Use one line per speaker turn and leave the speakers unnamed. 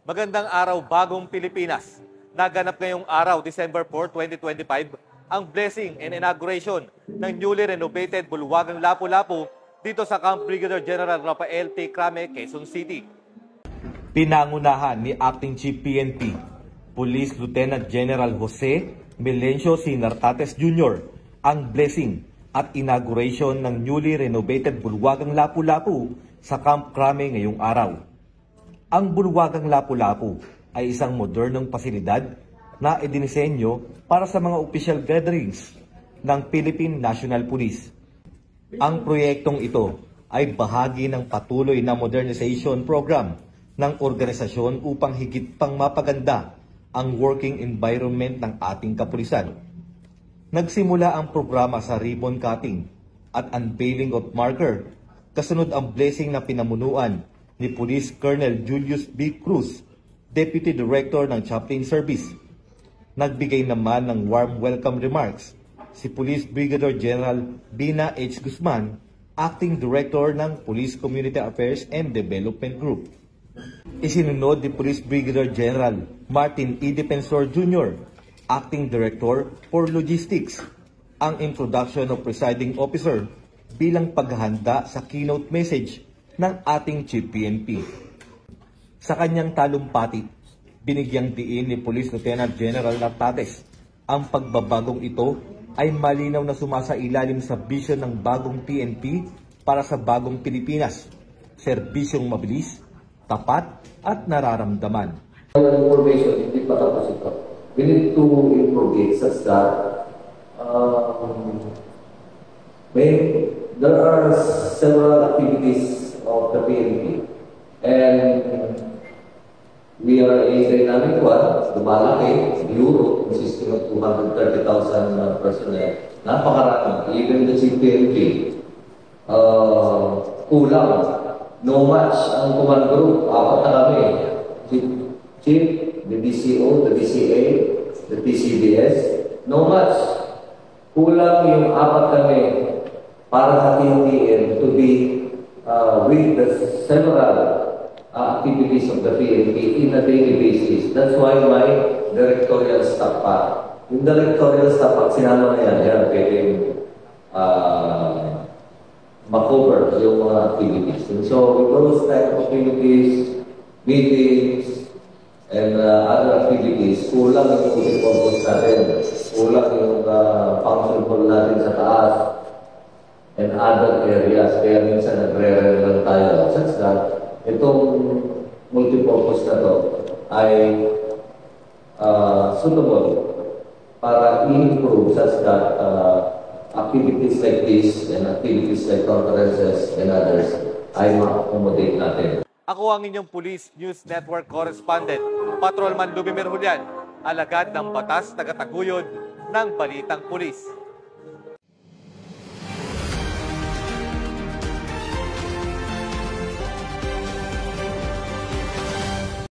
Magandang araw, bagong Pilipinas. Naganap ngayong araw, December 4, 2025, ang blessing and inauguration ng newly renovated Bulwagang Lapu-Lapu dito sa Camp Brigadier General Rafael T. Crame, Quezon City. Pinangunahan ni Acting Chief PNP, Police Lieutenant General Jose Melencio C. Nartates Jr. ang blessing at inauguration ng newly renovated Bulwagang Lapu-Lapu sa Camp Crame ngayong araw. Ang Bulwagang Lapu-Lapu ay isang modernong pasilidad na idinisenyo para sa mga official gatherings ng Philippine National Police. Ang proyektong ito ay bahagi ng patuloy na modernization program ng organisasyon upang higit pang mapaganda ang working environment ng ating kapulisan. Nagsimula ang programa sa ribbon cutting at unveiling of marker, kasunod ang blessing na pinamunuan ni Police Colonel Julius B. Cruz, Deputy Director ng Chaplain Service. Nagbigay naman ng warm welcome remarks si Police Brigadier General Bina H. Guzman, Acting Director ng Police Community Affairs and Development Group. Isinunod ni Police Brigadier General Martin E. Defensor Jr., Acting Director for Logistics, ang introduction of Presiding Officer bilang paghahanda sa keynote message ng ating Chief PNP. Sa kanyang talumpati, binigyang diin ni Police Lieutenant General Nartates ang pagbabagong ito ay malinaw na sumasailalim sa vision ng bagong PNP para sa bagong Pilipinas, serbisyong mabilis, tapat at nararamdaman.
Information, hindi pa tapos ito. We need to improve it such that there are several activities of the PNP, and we are a dynamic one, lumalaki, Europe, consisting of 230,000 personnel. Napakarami. Even the CPNP, kulang. No match ang command group. Apat na kami. Chief, the DCO, the DCA, the PCBS. No match. Kulang yung apat kami para sa TNDN to be with the several activities of the PNP in a daily basis. That's why my directorial staff pa. Yung directorial staff, pag sinama na yan pwedeng makover yung mga activities. And so, with those type of activities, meetings, and other activities, kulang yung purpose natin. Kulang yung function hall natin sa taas and other areas. Kaya minsan nagre-relevant tayo. Such that, itong multipurpose na to ay suitable para i-improve such that activities like this and activities like conferences and others ay ma-accommodate natin.
Ako ang inyong Police News Network Correspondent, Patrolman Lubimir Julian, alagad ng batas, tagataguyod ng Balitang Pulis.